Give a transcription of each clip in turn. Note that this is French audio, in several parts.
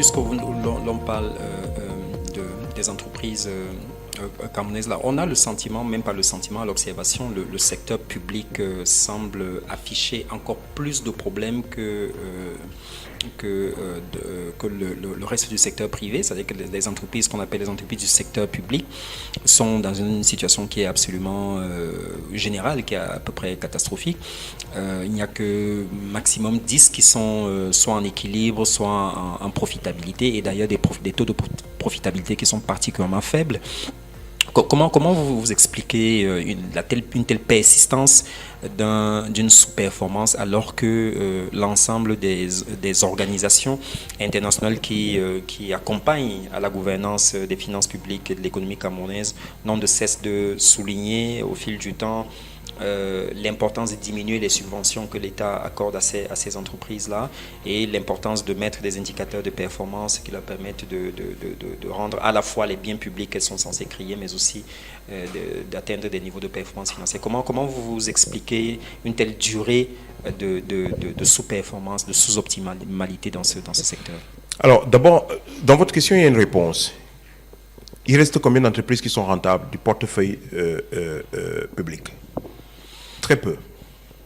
puisque l'on parle des entreprises camerounaises, là, on a le sentiment, même pas le sentiment, à l'observation, le secteur public semble afficher encore plus de problèmes que le reste du secteur privé, c'est-à-dire que les entreprises qu'on appelle les entreprises du secteur public sont dans une situation qui est absolument générale, qui est à peu près catastrophique. Il n'y a que maximum 10 qui sont soit en équilibre, soit en profitabilité, et d'ailleurs des taux de profitabilité qui sont particulièrement faibles. Comment vous expliquez une telle persistance d'une sous-performance alors que l'ensemble des organisations internationales qui accompagnent à la gouvernance des finances publiques et de l'économie camerounaise n'ont de cesse de souligner au fil du temps l'importance de diminuer les subventions que l'État accorde à ces entreprises-là et l'importance de mettre des indicateurs de performance qui leur permettent de rendre à la fois les biens publics qu'elles sont censées créer, mais aussi d'atteindre des niveaux de performance financière. Comment vous expliquez une telle durée de sous-performance, de sous-optimalité dans ce secteur? Alors, d'abord, dans votre question, il y a une réponse. Il reste combien d'entreprises qui sont rentables du portefeuille public? Très peu.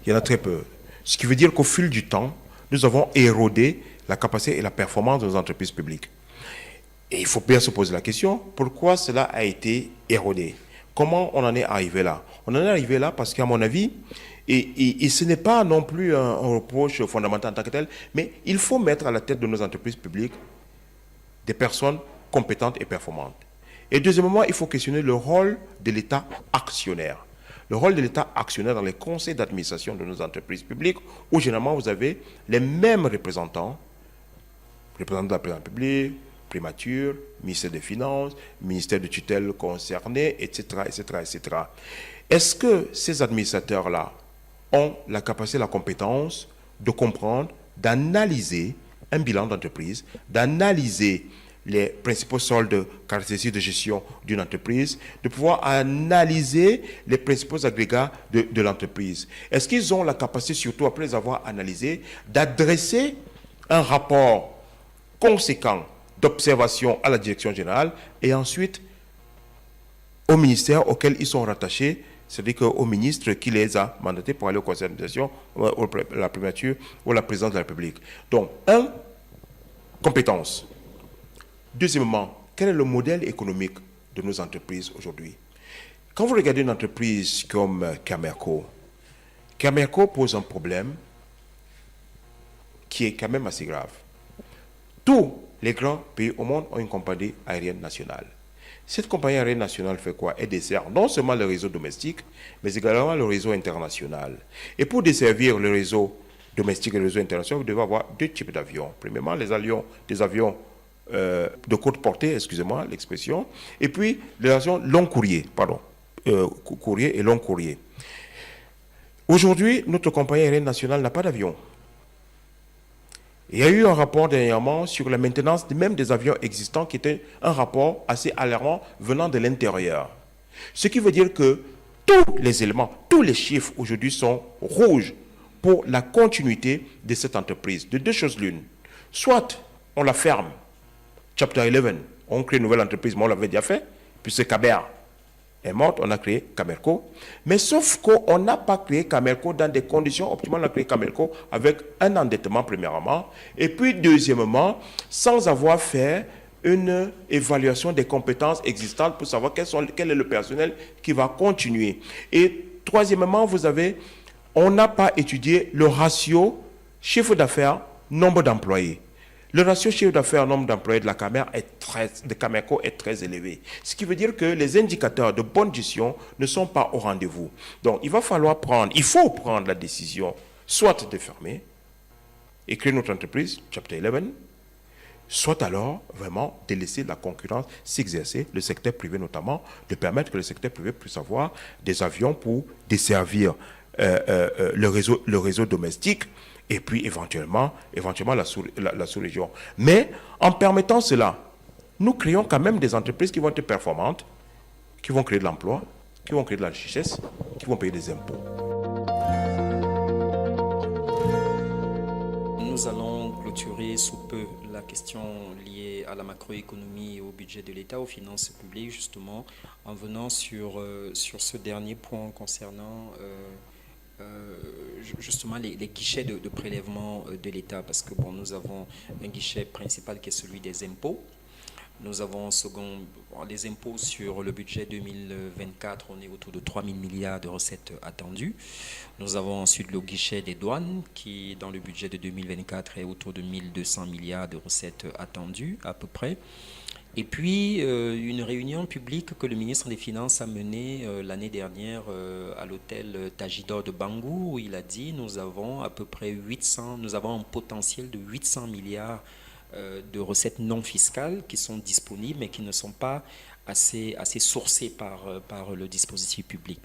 Il y en a très peu. Ce qui veut dire qu'au fil du temps, nous avons érodé la capacité et la performance de nos entreprises publiques. Et il faut bien se poser la question, pourquoi cela a été érodé? Comment on en est arrivé là? On en est arrivé là parce qu'à mon avis, et ce n'est pas non plus un reproche fondamental en tant que tel, mais il faut mettre à la tête de nos entreprises publiques des personnes compétentes et performantes. Et deuxièmement, il faut questionner le rôle de l'État actionnaire. Le rôle de l'État actionnaire dans les conseils d'administration de nos entreprises publiques, où généralement vous avez les mêmes représentants de la présidence publique, primature, ministère des Finances, ministère de tutelle concerné, etc., etc., etc. Est-ce que ces administrateurs-là ont la capacité, la compétence de comprendre, d'analyser un bilan d'entreprise, d'analyser les principaux soldes caractéristiques de gestion d'une entreprise, de pouvoir analyser les principaux agrégats de l'entreprise? Est-ce qu'ils ont la capacité, surtout après les avoir analysés, d'adresser un rapport conséquent d'observation à la direction générale et ensuite au ministère auquel ils sont rattachés, c'est-à-dire au ministre qui les a mandatés pour aller au conseil d'administration, la primature ou la présidence de la République? Donc, compétence. Deuxièmement, quel est le modèle économique de nos entreprises aujourd'hui? Quand vous regardez une entreprise comme Camerco, Camerco pose un problème qui est quand même assez grave. Tous les grands pays au monde ont une compagnie aérienne nationale. Cette compagnie aérienne nationale fait quoi? Elle dessert non seulement le réseau domestique, mais également le réseau international. Et pour desservir le réseau domestique et le réseau international, vous devez avoir deux types d'avions. Premièrement, des avions de courte portée, excusez-moi l'expression, et puis les avions long courrier, courrier et long courrier. Aujourd'hui, notre compagnie aérienne nationale n'a pas d'avion. Il y a eu un rapport dernièrement sur la maintenance même des avions existants qui était un rapport assez alarmant venant de l'intérieur. Ce qui veut dire que tous les éléments, tous les chiffres aujourd'hui sont rouges pour la continuité de cette entreprise. De deux choses l'une. Soit on la ferme, Chapter 11, on crée une nouvelle entreprise, mais on l'avait déjà fait, puis c'est Caber est morte, on a créé Camerco. Mais sauf qu'on n'a pas créé Camerco dans des conditions optimales. On a créé Camerco avec un endettement premièrement, et puis deuxièmement, sans avoir fait une évaluation des compétences existantes pour savoir quel est le personnel qui va continuer. Et troisièmement, on n'a pas étudié le ratio chiffre d'affaires, nombre d'employés. Le ratio chiffre d'affaires nombre d'employés de la Camerco est très élevé. Ce qui veut dire que les indicateurs de bonne gestion ne sont pas au rendez-vous. Donc, il faut prendre la décision, soit de fermer et créer notre entreprise, Chapter 11, soit alors vraiment de laisser la concurrence s'exercer, le secteur privé notamment, de permettre que le secteur privé puisse avoir des avions pour desservir le réseau domestique, et puis éventuellement la sous-région. Mais en permettant cela, nous créons quand même des entreprises qui vont être performantes, qui vont créer de l'emploi, qui vont créer de la richesse, qui vont payer des impôts. Nous allons clôturer sous peu la question liée à la macroéconomie et au budget de l'État, aux finances publiques, justement, en venant sur ce dernier point concernant justement les guichets de prélèvement de l'État, parce que bon, nous avons un guichet principal qui est celui des impôts. Nous avons second, les impôts sur le budget 2024, on est autour de 3 000 milliards de recettes attendues. Nous avons ensuite le guichet des douanes qui, dans le budget de 2024, est autour de 1 200 milliards de recettes attendues à peu près. Et puis, une réunion publique que le ministre des Finances a menée l'année dernière à l'hôtel Tajidor de Bangou, où il a dit nous avons à peu près 800, nous avons un potentiel de 800 milliards de recettes non fiscales qui sont disponibles mais qui ne sont pas assez sourcées par le dispositif public.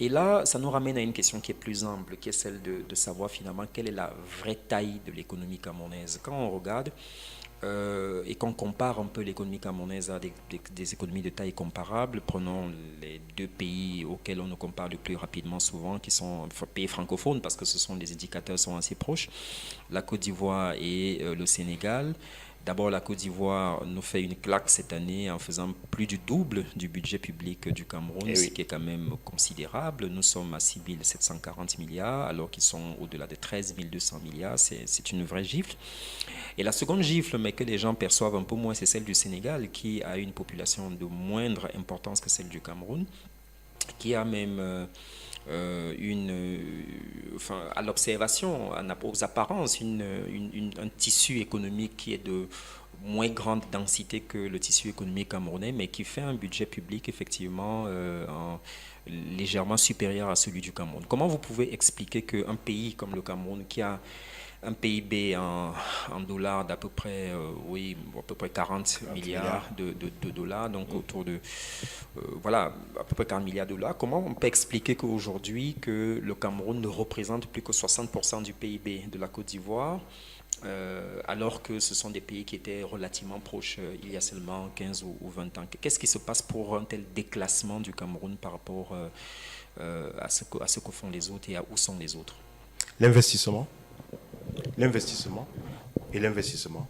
Et là, ça nous ramène à une question qui est plus ample, qui est celle de savoir finalement quelle est la vraie taille de l'économie camerounaise. Quand on regarde et qu'on compare un peu l'économie camerounaise à des économies de taille comparable, prenons les deux pays auxquels on nous compare le plus rapidement souvent, qui sont pays francophones, parce que ce sont les indicateurs sont assez proches, la Côte d'Ivoire et le Sénégal. D'abord, la Côte d'Ivoire nous fait une claque cette année en faisant plus du double du budget public du Cameroun, ce qui est quand même considérable. Nous sommes à 6 740 milliards, alors qu'ils sont au-delà de 13 200 milliards. C'est une vraie gifle. Et la seconde gifle, mais que les gens perçoivent un peu moins, c'est celle du Sénégal, qui a une population de moindre importance que celle du Cameroun, qui a même... à l'observation, aux apparences, un tissu économique qui est de moins grande densité que le tissu économique camerounais, mais qui fait un budget public effectivement légèrement supérieur à celui du Cameroun. Comment vous pouvez expliquer qu'un pays comme le Cameroun, qui a un PIB en dollars d'à peu près, à peu près 40 milliards de dollars, donc autour de, voilà, à peu près 40 milliards de dollars. Comment on peut expliquer qu'aujourd'hui, que le Cameroun ne représente plus que 60% du PIB de la Côte d'Ivoire, alors que ce sont des pays qui étaient relativement proches il y a seulement 15 ou 20 ans. Qu'est-ce qui se passe pour un tel déclassement du Cameroun par rapport à ce que font les autres et à où sont les autres? L'investissement. L'investissement et l'investissement.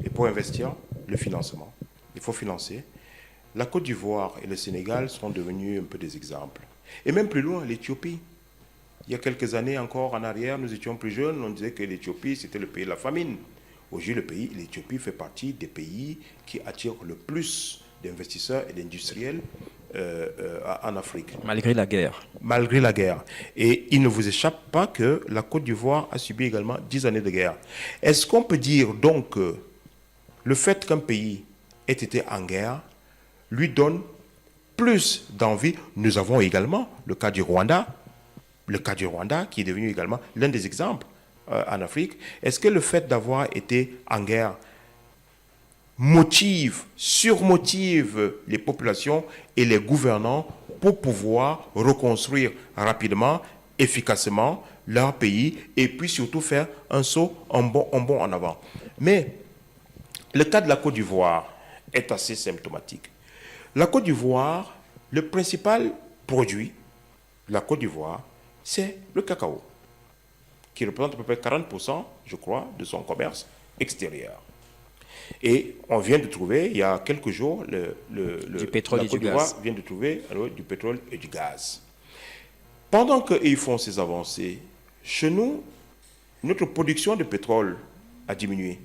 Et pour investir, le financement. Il faut financer. La Côte d'Ivoire et le Sénégal sont devenus un peu des exemples. Et même plus loin, l'Éthiopie. Il y a quelques années encore en arrière, nous étions plus jeunes, on disait que l'Éthiopie, c'était le pays de la famine. Aujourd'hui, l'Éthiopie fait partie des pays qui attirent le plus d'investisseurs et d'industriels en Afrique. Malgré la guerre. Malgré la guerre. Et il ne vous échappe pas que la Côte d'Ivoire a subi également 10 années de guerre. Est-ce qu'on peut dire donc que le fait qu'un pays ait été en guerre lui donne plus d'envie? Nous avons également le cas du Rwanda, qui est devenu également l'un des exemples en Afrique. Est-ce que le fait d'avoir été en guerre surmotive les populations et les gouvernants pour pouvoir reconstruire rapidement, efficacement leur pays et puis surtout faire un saut en bond en avant? Mais le cas de la Côte d'Ivoire est assez symptomatique. La Côte d'Ivoire, le principal produit de la Côte d'Ivoire, c'est le cacao, qui représente à peu près 40%, je crois, de son commerce extérieur. Et on vient de trouver, il y a quelques jours, du pétrole et du gaz. Vient de trouver du pétrole et du gaz. Pendant qu'ils font ces avancées, chez nous, notre production de pétrole a diminué.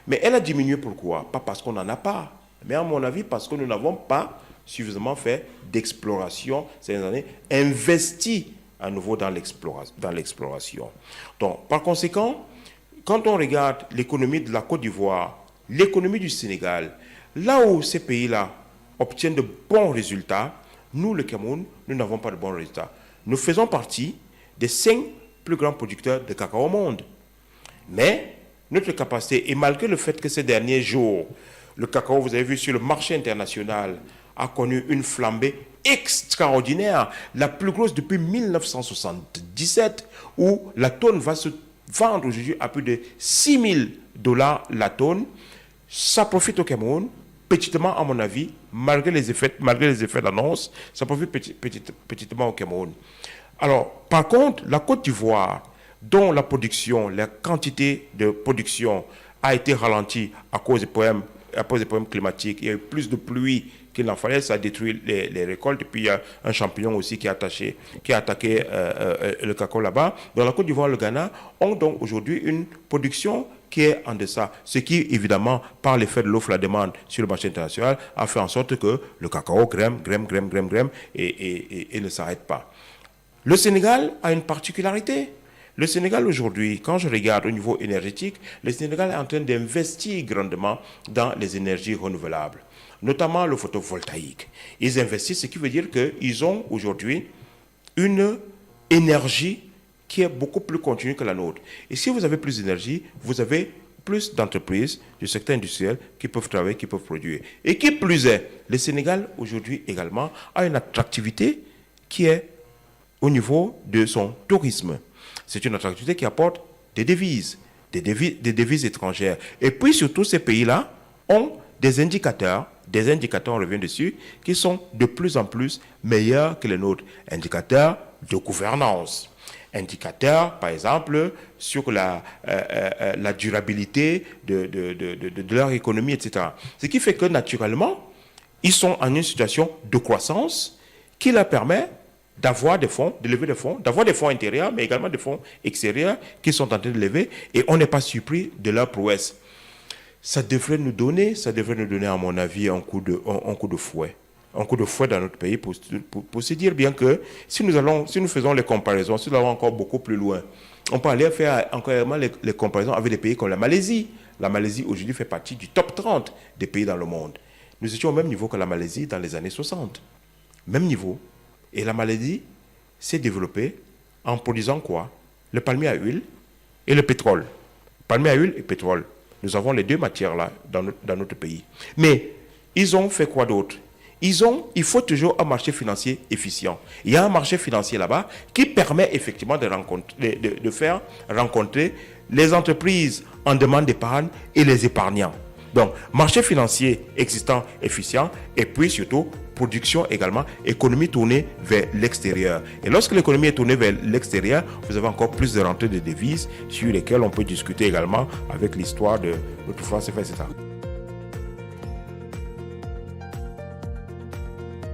Mais elle a diminué pourquoi? Pas parce qu'on n'en a pas, mais à mon avis parce que nous n'avons pas suffisamment fait d'exploration ces dernières années, investi à nouveau dans l'exploration. Donc, par conséquent, quand on regarde l'économie de la Côte d'Ivoire, l'économie du Sénégal, là où ces pays-là obtiennent de bons résultats, nous, le Cameroun, nous n'avons pas de bons résultats. Nous faisons partie des 5 plus grands producteurs de cacao au monde. Mais notre capacité, et malgré le fait que ces derniers jours, le cacao, vous avez vu sur le marché international, a connu une flambée extraordinaire, la plus grosse depuis 1977, où la tonne va se vendre aujourd'hui à plus de 6 000 $ la tonne. Ça profite au Cameroun, petitement à mon avis, malgré les effets d'annonce, ça profite petitement au Cameroun. Alors, par contre, la Côte d'Ivoire, dont la production, la quantité de production a été ralenti à cause des problèmes climatiques. Il y a eu plus de pluie qu'il n'en fallait, ça a détruit les récoltes. Et puis il y a un champignon aussi qui a attaqué le cacao là-bas. Dans la Côte d'Ivoire, le Ghana ont donc aujourd'hui une production qui est en deçà. Ce qui, évidemment, par l'effet de l'offre et la demande sur le marché international, a fait en sorte que le cacao grème et ne s'arrête pas. Le Sénégal a une particularité. Le Sénégal aujourd'hui, quand je regarde au niveau énergétique, le Sénégal est en train d'investir grandement dans les énergies renouvelables, notamment le photovoltaïque. Ils investissent, ce qui veut dire qu'ils ont aujourd'hui une énergie qui est beaucoup plus continue que la nôtre. Et si vous avez plus d'énergie, vous avez plus d'entreprises du secteur industriel qui peuvent travailler, qui peuvent produire. Et qui plus est, le Sénégal aujourd'hui également a une attractivité qui est au niveau de son tourisme. C'est une attractivité qui apporte des devises étrangères. Et puis surtout, ces pays-là ont des indicateurs, on revient dessus, qui sont de plus en plus meilleurs que les nôtres. Indicateurs de gouvernance. Indicateurs, par exemple, sur la durabilité de leur économie, etc. Ce qui fait que, naturellement, ils sont en une situation de croissance qui leur permet d'avoir des fonds, de lever des fonds, d'avoir des fonds intérieurs, mais également des fonds extérieurs qui sont en train de lever, et on n'est pas surpris de leur prouesse. Ça devrait nous donner, à mon avis, un coup de fouet. Un coup de fouet dans notre pays pour se dire bien que si nous faisons les comparaisons, si nous allons encore beaucoup plus loin, on peut aller faire encore les comparaisons avec des pays comme la Malaisie. La Malaisie aujourd'hui fait partie du top 30 des pays dans le monde. Nous étions au même niveau que la Malaisie dans les années 60. Même niveau. Et la Malaisie s'est développée en produisant quoi? Le palmier à huile et le pétrole. Palmier à huile et pétrole. Nous avons les deux matières-là dans notre pays. Mais ils ont fait quoi d'autre? Il faut toujours un marché financier efficient. Il y a un marché financier là-bas qui permet effectivement de faire rencontrer les entreprises en demande d'épargne et les épargnants. Donc, marché financier existant, efficient, et puis surtout, production également, économie tournée vers l'extérieur. Et lorsque l'économie est tournée vers l'extérieur, vous avez encore plus de rentrées de devises sur lesquelles on peut discuter également avec l'histoire de notre franc CFA, etc.